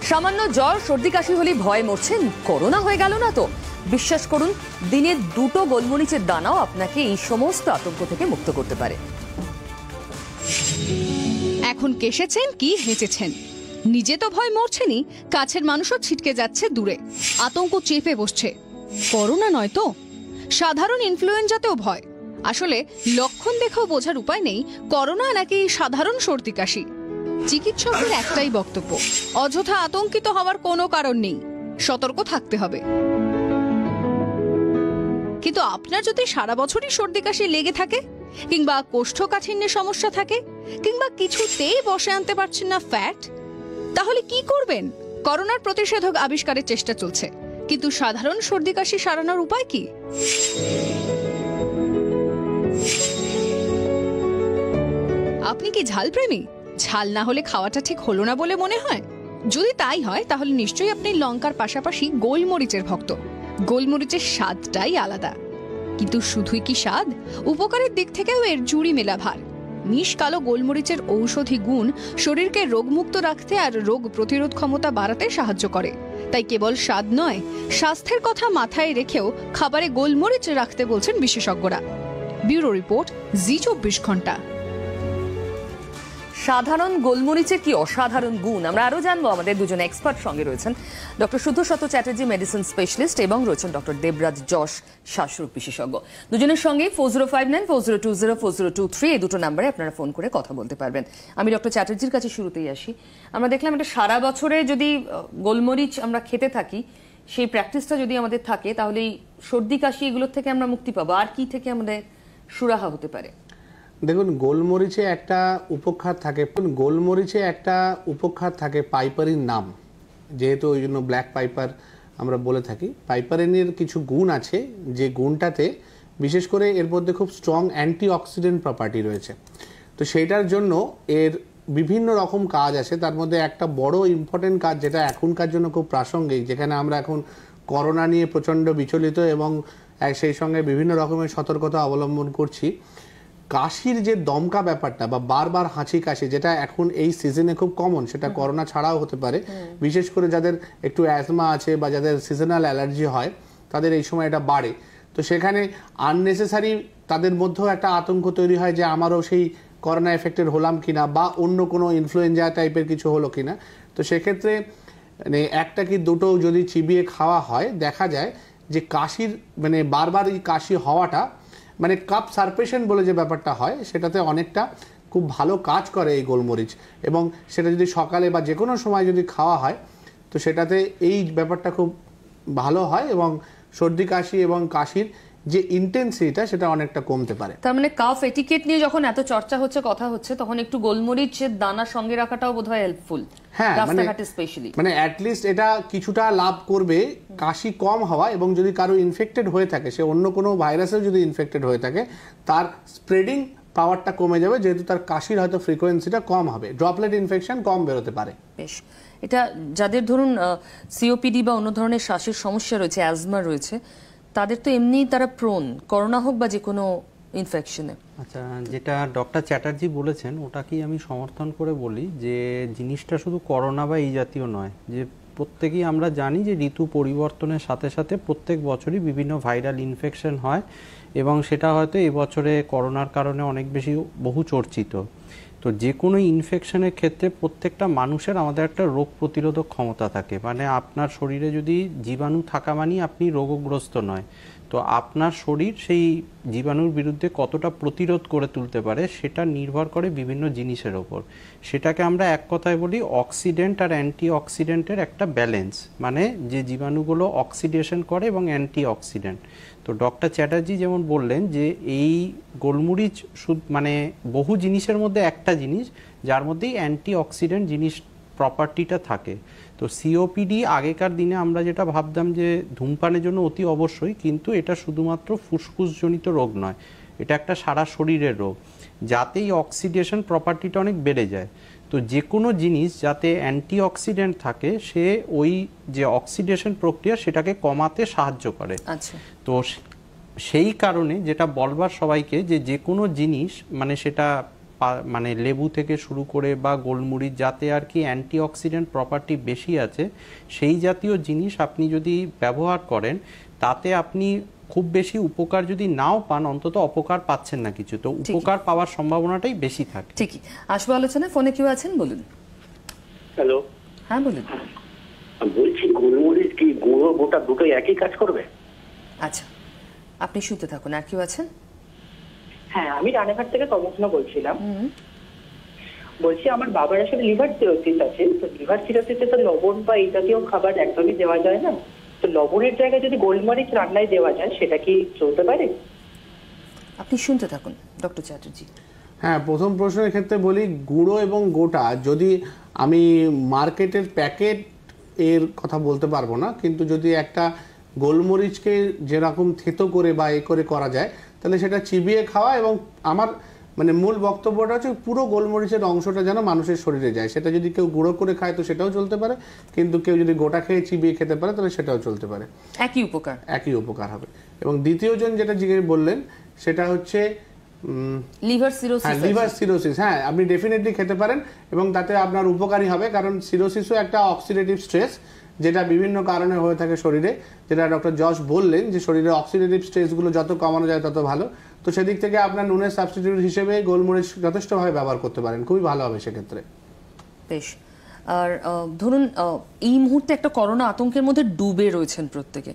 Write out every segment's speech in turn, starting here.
সামান্য জ্বর সর্দি কাশি হলে ভয় মরছেন, করোনা হয়ে গেল না তো? বিশ্বাস করুন, দিনে 2টো গোলমরিচের দানাও আপনাকে এই সমস্ত আতঙ্ক থেকে মুক্ত করতে পারে। এখন কেশেছেন কি হেঁচেছেন, নিজে তো ভয় মরছেনই, কাছের মানুষও ছিটকে যাচ্ছে দূরে, আতঙ্ক চেপে বসছে। করোনা নয় তো, সাধারণ ইনফ্লুয়েঞ্জাতেও ভয়। আসলে লক্ষণ দেখেও বোঝার উপায় নেই করোনা নাকি সাধারণ সর্দি কাশি। চিকিৎসকদের একটাই বক্তব্য, অযথা আতঙ্কিত হওয়ার কোনো কারণ নেই, সতর্ক থাকতে হবে। কিন্তু আপনার যদি সারা বছরই সর্দি কাশি লেগে থাকে, কিংবা কোষ্ঠকাঠিন্যের সমস্যা থাকে, কিংবা কিছুতেই বসে আনতে পারছেন না ফ্যাট, তাহলে কি করবেন? করোনার প্রতিষেধক আবিষ্কারের চেষ্টা চলছে, কিন্তু সাধারণ সর্দি কাশি সারানোর উপায় কি? আপনি কি ঝাল প্রেমী? ঝাল না হলে খাওয়াটা ঠিক হলো না বলে মনে হয়? যদি তাই হয় তাহলে নিশ্চয়ই আপনি লঙ্কার পাশাপাশি গোলমরিচের ভক্ত। গোলমরিচের স্বাদটাই আলাদা, কিন্তু শুধুই কি স্বাদ, উপকারের দিক থেকেও এর জুড়ি মেলা ভার। মিশ কালো গোলমরিচের ঔষধি গুণ শরীরকে রোগমুক্ত রাখতে আর রোগ প্রতিরোধ ক্ষমতা বাড়াতে সাহায্য করে। তাই কেবল স্বাদ নয়, স্বাস্থ্যের কথা মাথায় রেখেও খাবারে গোলমরিচ রাখতে বলছেন বিশেষজ্ঞরা। ব্যুরো রিপোর্ট, জি24 ঘন্টা। সাধারণ গোলমরিচের কি অসাধারণ গুণ আমরা আরো জানবো। আমাদের দুজন এক্সপার্ট সঙ্গে রয়েছেন, ডক্টর শুদ্ধশত চ্যাটার্জি, মেডিসিন স্পেশালিস্ট, এবং রয়েছেন ডক্টর দেবরাজ যশ, শ্বাসরোগ বিশেষজ্ঞ। দুজনের সঙ্গে 4059 4020 4023 এই দুটো নাম্বারে আপনারা ফোন করে কথা বলতে পারবেন। আমি ডক্টর চ্যাটার্জির কাছে শুরুতেই আসি। আমরা দেখলাম এটা সারা বছরে যদি গোলমরিচ আমরা খেতে থাকি, সেই প্র্যাকটিসটা যদি আমাদের থাকে, তাহলে এই সর্দি কাশি এগুলোর থেকে আমরা মুক্তি পাবো। আর কি থেকে আমাদের সুরাহা হতে পারে? দেখুন, গোলমরিচে একটা উপখাত থাকে পাইপারিন নাম, যেহেতু ওই জন্য ব্ল্যাক পাইপার আমরা বলে থাকি। পাইপারিনের কিছু গুণ আছে, যে গুণটাতে বিশেষ করে এর মধ্যে খুব স্ট্রং অ্যান্টিঅক্সিডেন্ট প্রপার্টি রয়েছে। তো সেইটার জন্য এর বিভিন্ন রকম কাজ আছে। তার মধ্যে একটা বড় ইম্পর্টেন্ট কাজ, যেটা এখনকার জন্য খুব প্রাসঙ্গিক, যেখানে আমরা এখন করোনা নিয়ে প্রচণ্ড বিচলিত এবং সেই সঙ্গে বিভিন্ন রকমের সতর্কতা অবলম্বন করছি। কাশির যে দমকা ব্যাপারটা বা বারবার হাঁচি কাশি, যেটা এখন এই সিজনে খুব কমন, সেটা করোনা ছাড়াও হতে পারে। বিশেষ করে যাদের একটু অ্যাজমা আছে বা যাদের সিজনাল অ্যালার্জি হয়, তাদের এই সময় এটা বাড়ে। তো সেখানে আননেসেসারি তাদের মধ্যেও একটা আতঙ্ক তৈরি হয় যে আমারও সেই করোনা এফেক্টেড হলাম কিনা, বা অন্য কোনো ইনফ্লুয়েঞ্জা টাইপের কিছু হলো কিনা। তো সেক্ষেত্রে মানে একটা কি দুটো যদি চিবিয়ে খাওয়া হয়, দেখা যায় যে কাশির মানে বারবার এই কাশি হওয়াটা, মানে কাপ সারপ্রেশন বলে যে ব্যাপারটা হয়, সেটাতে অনেকটা খুব ভালো কাজ করে এই গোলমরিচ। এবং সেটা যদি সকালে বা যে কোনো সময় যদি খাওয়া হয়, তো সেটাতে এই ব্যাপারটা খুব ভালো হয় এবং সর্দি কাশি এবং কাশির যে ইন্টেন্সিটিটা সেটা অনেকটা কমতে পারে। তার মানে কাফ এটিকেট নিয়ে যখন এত চর্চা হচ্ছে, কথা হচ্ছে, তখন একটু গোলমরিচের দানা সঙ্গে রাখাটাও বোধহয় হেল্পফুল। হ্যাঁ, মানে অ্যাটলিস্ট এটা কিছুটা লাভ করবে কাশি কম হওয়া। এবং যদি কারো ইনফেক্টেড হয়ে থাকে, সে অন্য কোনো ভাইরাসের যদি ইনফেক্টেড হয়ে থাকে, তার স্প্রেডিং পাওয়ারটা কমে যাবে, যেহেতু তার কাশির হয়তো ফ্রিকোয়েন্সিটা কম হবে, ড্রপলেট ইনফেকশন কম বেরোতে পারে। বেশ, এটা যাদের ধরুন সিওপিডি বা অন্য ধরনের শ্বাসের সমস্যা রয়েছে, অ্যাজমা রয়েছে, তাদের তো এমনি তারা প্রোন, করোনা হোক বা যে কোনো ইনফেকশনে। আচ্ছা, যেটা ডক্টর চ্যাটার্জি বলেছেন ওটাকেই আমি সমর্থন করে বলি যে জিনিসটা শুধু করোনা বা এই জাতীয় নয়, যে প্রত্যেকেই আমরা জানি যে ঋতু পরিবর্তনের সাথে সাথে প্রত্যেক বছরই বিভিন্ন ভাইরাল ইনফেকশন হয়, এবং সেটা হয়তো এবছরে করোনার কারণে অনেক বেশি বহু চর্চিত। তো যে কোনো ইনফেকশনের ক্ষেত্রে প্রত্যেকটা মানুষের আমাদের একটা রোগ প্রতিরোধক ক্ষমতা থাকে, মানে আপনার শরীরে যদি জীবাণু থাকা মানেই আপনি রোগগ্রস্ত নয়। তো আপনার শরীর সেই জীবাণুর বিরুদ্ধে কতটা প্রতিরোধ করে তুলতে পারে সেটা নির্ভর করে বিভিন্ন জিনিসের ওপর। সেটাকে আমরা এক কথায় বলি অক্সিডেন্ট আর অ্যান্টি অক্সিডেন্টের একটা ব্যালেন্স, মানে যে জীবাণুগুলো অক্সিডেশন করে এবং অ্যান্টি অক্সিডেন্ট। তো ডক্টর চ্যাটার্জি যেমন বললেন যে এই গোলমরিচ মানে বহু জিনিসের মধ্যে একটা জিনিস যার মধ্যেই অ্যান্টি অক্সিডেন্ট জিনিস প্রপার্টিটা থাকে। তো সিওপিডি আগেকার দিনে আমরা যেটা ভাবতাম যে ধূমপানের জন্য অতি অবশ্যই, কিন্তু এটা শুধুমাত্র ফুসফুসজনিত রোগ নয়, এটা একটা সারা শরীরের রোগ, যাতে এই অক্সিডেশন প্রপার্টিটা অনেক বেড়ে যায়। তো যে কোনো জিনিস যাতে অ্যান্টিঅক্সিডেন্ট থাকে, সে ওই যে অক্সিডেশন প্রক্রিয়া সেটাকে কমাতে সাহায্য করে। আচ্ছা, তো সেই কারণে যেটা বলবার সবাইকে যে যে কোনো জিনিস, মানে সেটা মানে লেবু থেকে শুরু করে বা গোলমরিচ, যাতে আর কি অ্যান্টিঅক্সিডেন্ট প্রপার্টি বেশি আছে, সেই জাতীয় জিনিস আপনি যদি ব্যবহার করেন, তাতে আপনি খুব বেশি উপকার যদি নাও পান, অন্তত অপকার পাচ্ছেন না কিছু, তো উপকার পাওয়ার সম্ভাবনাটাই বেশি থাকে। ঠিকই। আসবো আলোচনায়। ফোনে কেউ আছেন, বলুন। হ্যালো, হ্যাঁ বলুন। বলছি গোলমরিচ কি গুঁড়ো গোটা দুটোই একই কাজ করবে? আচ্ছা, আপনি শুনতে থাকুন। আর কেউ আছেন? হ্যাঁ, আমি রানাঘাট থেকে তমসনা বলছিলাম। বলছি আমার বাবার আসলে লিভার সিরোসিস আছে, তো লিভার সিরোসিসে তো লবণ বা এই জাতীয় খাবার একদমই দেওয়া যায় না, তো লবণের জায়গায় যদি গোলমরিচ রান্নায় দেওয়া যায় সেটা কি চলতে পারে? আপনি শুনতে থাকুন ডক্টর চ্যাটার্জি। হ্যাঁ, প্রথম প্রশ্নের ক্ষেত্রে বলি, গুঁড়ো এবং গোটা যদি আমি মার্কেটের প্যাকেট এর কথা বলতে পারবো না, কিন্তু যদি একটা গোলমরিচকে যেরকম থেতো করে বা এ করে করা যায়, তাহলে সেটা চিবিয়ে খাওয়া, এবং আমার মানে মূল বক্তব্যটা হচ্ছে পুরো গোলমরিচের অংশটা যেন মানুষের শরীরে যায়। সেটা যদি কেউ গুঁড়ো করে খায় তো সেটাও চলতে পারে, কিন্তু কেউ যদি গোটা খেয়ে চিবিয়ে খেতে পারে তাহলে সেটাও চলতে পারে, একই উপকার, একই উপকার হবে। এবং দ্বিতীয়জন যেটা জিজ্ঞেস বললেন সেটা হচ্ছে লিভার সিরোসিস। হ্যাঁ, লিভার সিরোসিস, হ্যাঁ আপনি ডেফিনেটলি খেতে পারেন এবং তাতে আপনার উপকারী হবে, কারণ সিরোসিসও একটা অক্সিডেটিভ স্ট্রেস যেটা বিভিন্ন কারণে হয়ে থাকে শরীরে, যেটা ডক্টর জশ বললেন যে শরীরে অক্সিডেটিভ স্ট্রেসগুলো যত কমানো যায় তত ভালো। তো সেদিক থেকে আপনার নুনের সাবস্টিটিউট হিসেবে গোলমরিচ যথেষ্টভাবে ব্যবহার করতে পারেন, খুবই ভালো হবে সেক্ষেত্রে। বেশ। আর ধরুন এই মুহূর্তে একটা করোনা আতঙ্কের মধ্যে ডুবে রয়েছেন প্রত্যেকে,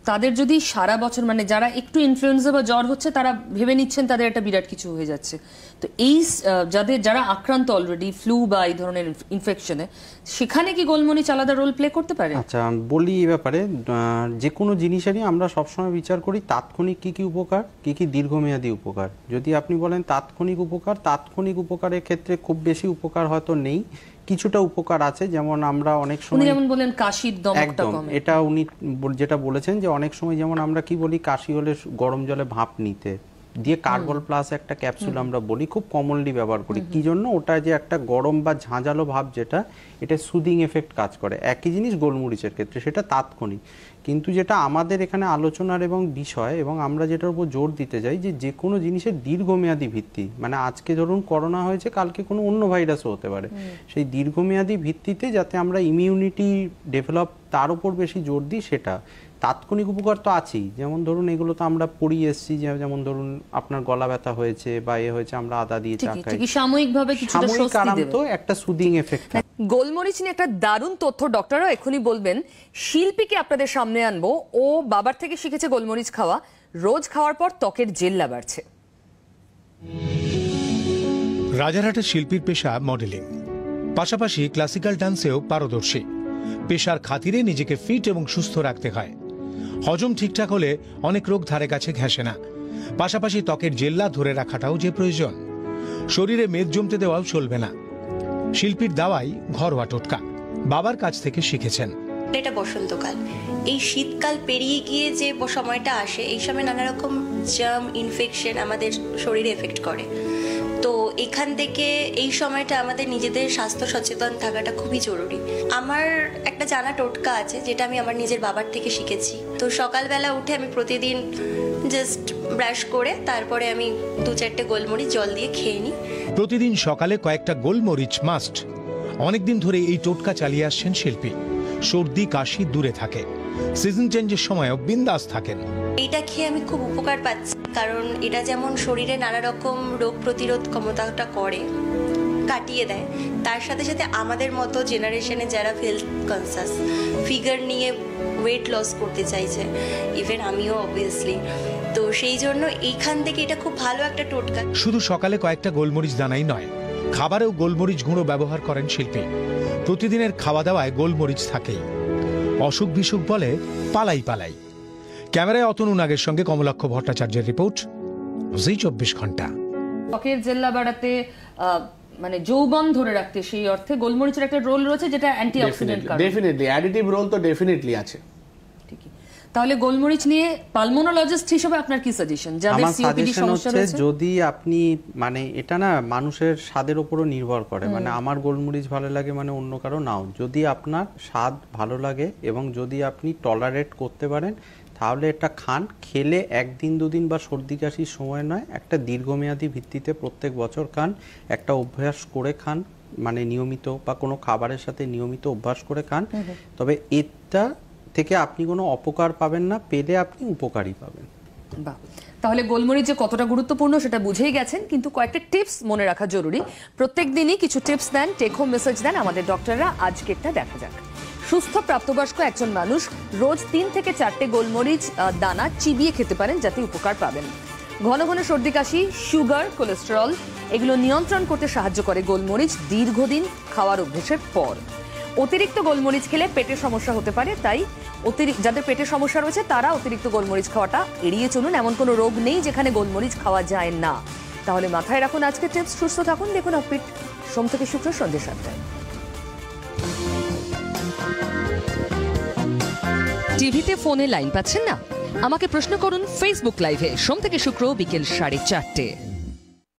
তাদের যদি সারা বছর মানে যারা একটু ইনফ্লুয়েঞ্জা বা জ্বর হচ্ছে তারা ভেবে নিচ্ছেন তাদের একটা বিরাট কিছু হয়ে যাচ্ছে, তো এই যারা আক্রান্ত অলরেডি ফ্লু বা এই ধরনের ইনফেকশনে, সেখানে কি গোলমরিচ আলাদা রোল প্লে করতে পারে? আচ্ছা, বলি এই ব্যাপারে, যে কোনো জিনিসেরই আমরা সবসময় বিচার করি তাৎক্ষণিক কি কি উপকার, কি কি দীর্ঘমেয়াদী উপকার। যদি আপনি বলেন তাৎক্ষণিক উপকারের ক্ষেত্রে খুব বেশি উপকার হয়তো নেই, কিছুটা উপকার আছে। যেমন আমরা অনেক সময় যেমন বলেন কাশির দমকটা কমে, এটা উনি যেটা বলেছেন যে অনেক সময় যেমন আমরা কি বলি, কাশি হলে গরম জলে ভাপ নিতে দিয়ে কার্বল প্লাস একটা ক্যাপসুল আমরা বলি, খুব কমনলি ব্যবহার করি। কি জন্য? ওটা যে একটা গরম বা ঝাঁঝালো ভাব যেটা, এটা সুদিং এফেক্ট কাজ করে। একই জিনিস গোলমরিচের ক্ষেত্রে, সেটা তাৎক্ষণিক। কিন্তু যেটা আমাদের এখানে আলোচনার এবং বিষয়, এবং আমরা যেটার উপর জোর দিতে যাই, যে কোনো জিনিসের দীর্ঘমেয়াদী ভিত্তি, মানে আজকে ধরুন করোনা হয়েছে, কালকে কোনো অন্য ভাইরাসও হতে পারে, সেই দীর্ঘমেয়াদী ভিত্তিতে যাতে আমরা ইমিউনিটি ডেভেলপ তার উপর বেশি জোর দিই। সেটা তাৎক্ষণিক উপকার তো আছেই, যেমন ধরুন এগুলো তো আমরা পড়িয়ে এসেছি, যেমন ধরুন আপনার গলা ব্যথা হয়েছে বা এ হয়েছে, আমরা আদা দিয়ে চা খাই, সাময়িকভাবে কিছুটা স্বস্তি দেবে, তো একটা সুদিং এফেক্ট। গোলমরিচ নিয়ে একটা দারুণ তথ্য ডক্টররা এখনই বলবেন। শিল্পীকে আপনাদের সামনে আনবো, ও বাবার থেকে শিখেছে গোলমরিচ খাওয়া, রোজ খাওয়ার পর ত্বকের জেল্লা বাড়ছে। রাজারহাটের শিল্পীর পেশা মডেলিং, পাশাপাশি ক্লাসিক্যাল ডান্সেও পারদর্শী। পেশার খাতিরে নিজেকে ফিট এবং সুস্থ রাখতে হয়। হজম ঠিকঠাক হলে অনেক রোগ ধারে কাছে ঘেঁষে না। পাশাপাশি ত্বকের জেল্লা ধরে রাখাটাও যে প্রয়োজন। শরীরে মেদ জমতে দেওয়াও চলবে না। শিল্পীর দাওয়াই ঘরোয়া টোটকা, বাবার কাছ থেকে শিখেছেন। এটা বসন্তকাল, এই শীতকাল পেরিয়ে গিয়ে যে সময়টা আসে, এই সময় নানা রকম জার্ম ইনফেকশন আমাদের শরীরে এফেক্ট করে। তো এখান থেকে এই সময়টা আমাদের নিজেদের স্বাস্থ্য সচেতন থাকাটা খুবই জরুরি। আমার একটা জানা টোটকা আছে যেটা আমি আমার নিজের বাবার থেকে শিখেছি। তো সকালবেলা উঠে আমি প্রতিদিন জাস্ট ব্রাশ করে তারপরে আমি 2-4টে গোলমরিচ জল দিয়ে খেয়ে নিই। প্রতিদিন সকালে কয়েকটা গোলমরিচ মাস্ট। অনেকদিন ধরে এই টোটকা চালিয়ে আসছেন শিল্পী। সর্দি কাশি দূরে থাকে, সিজন চেঞ্জের সময়ও বিন্দাস থাকেন। এইটা খেয়ে আমি খুব উপকার পাচ্ছি, কারণ এটা যেমন শরীরে নানা রকম রোগ প্রতিরোধ ক্ষমতাটা করে, কাটিয়ে দেয়, তার সাথে সাথে আমাদের মতো জেনারেশনে যারা হেলথ কনসাস, ফিগার নিয়ে ওয়েট লস করতে চাইছে, ইভেন আমিও অবভিয়াসলি, তো সেই জন্য এইখান থেকে এটা খুব ভালো একটা টোটকা। শুধু সকালে কয়েকটা গোলমরিচ দানাই নয়, খাবারেও গোলমরিচ গুঁড়ো ব্যবহার করেন শিল্পী। প্রতিদিনের খাওয়া দাওয়ায় গোলমরিচ থাকেই। অসুখ বিসুখ বলে পালাই পালাই। ক্যামেরায় অতনু নাগের সঙ্গে কমলাক্ষ ভট্টাচার্যের রিপোর্ট, জি 24 ঘন্টা। ত্বকের জেল্লা বাড়াতে মানে যৌবন ধরে রাখতে সেই অর্থে গোলমরিচের একটা রোল রয়েছে, যেটা অ্যান্টিঅক্সিডেন্ট কারণ। ডেফিনেটলি অ্যাডিটিভ রোল তো ডেফিনেটলি আছে। ঠিকই। তাহলে গোলমরিচ নিয়ে পালমোনোলজিস্ট হিসেবে আপনার কি সাজেশন? যাদের সিওপিডি সমস্যা রয়েছে, যদি আপনি মানে এটা না মানুষের স্বাদের উপরও নির্ভর করে, মানে আমার গোলমরিচ ভালো লাগে মানে অন্য কারো নাও, যদি আপনার স্বাদ ভালো লাগে এবং যদি আপনি টলারেট করতে পারেন, তাহলে এটা খান, খেলে 1 দিন 2 দিন বা সর্দি কাশির সময় নয়, একটা দীর্ঘমেয়াদী ভিত্তিতে প্রত্যেক বছর খান, একটা অভ্যাস করে খান, মানে নিয়মিত বা কোনো খাবারের সাথে নিয়মিত অভ্যাস করে খান। তবে এটা থেকে আপনি কোনো অপকার পাবেন না, পেলে আপনি উপকারই পাবেন। বাহ, তাহলে গোলমরিচ যে কতটা গুরুত্বপূর্ণ সেটা বুঝেই গেছেন, কিন্তু কয়েকটা টিপস মনে রাখা জরুরি। প্রত্যেক দিনই কিছু টিপস দেন, টেক হোম মেসেজ দেন আমাদের ডক্টররা। আজকেরটা দেখা যাক। সুস্থ প্রাপ্তবয়স্ক একজন মানুষ রোজ 3 থেকে 4টে গোলমরিচ দানা চিবিয়ে খেতে পারেন, যাতে উপকার পাবেন। ঘন ঘন সর্দি কাশি, সুগার, কোলেস্টেরল এগুলো নিয়ন্ত্রণ করতে সাহায্য করে গোলমরিচ দীর্ঘদিন খাওয়ার অভ্যেসের পর। অতিরিক্ত গোলমরিচ খেলে পেটের সমস্যা হতে পারে, তাই যাদের পেটের সমস্যা রয়েছে তারা অতিরিক্ত গোলমরিচ খাওয়াটা এড়িয়ে চলুন। এমন কোনো রোগ নেই যেখানে গোলমরিচ খাওয়া যায় না। তাহলে মাথায় রাখুন আজকের টিপস। সুস্থ থাকুন, দেখুন আপডেট সোম থেকে শুক্র সন্ধ্যে 7টায়। টিভিতে ফোনে লাইন পাচ্ছেন না? আমাকে প্রশ্ন করুন ফেসবুক লাইভে সোম থেকে শুক্র বিকেল 4:30।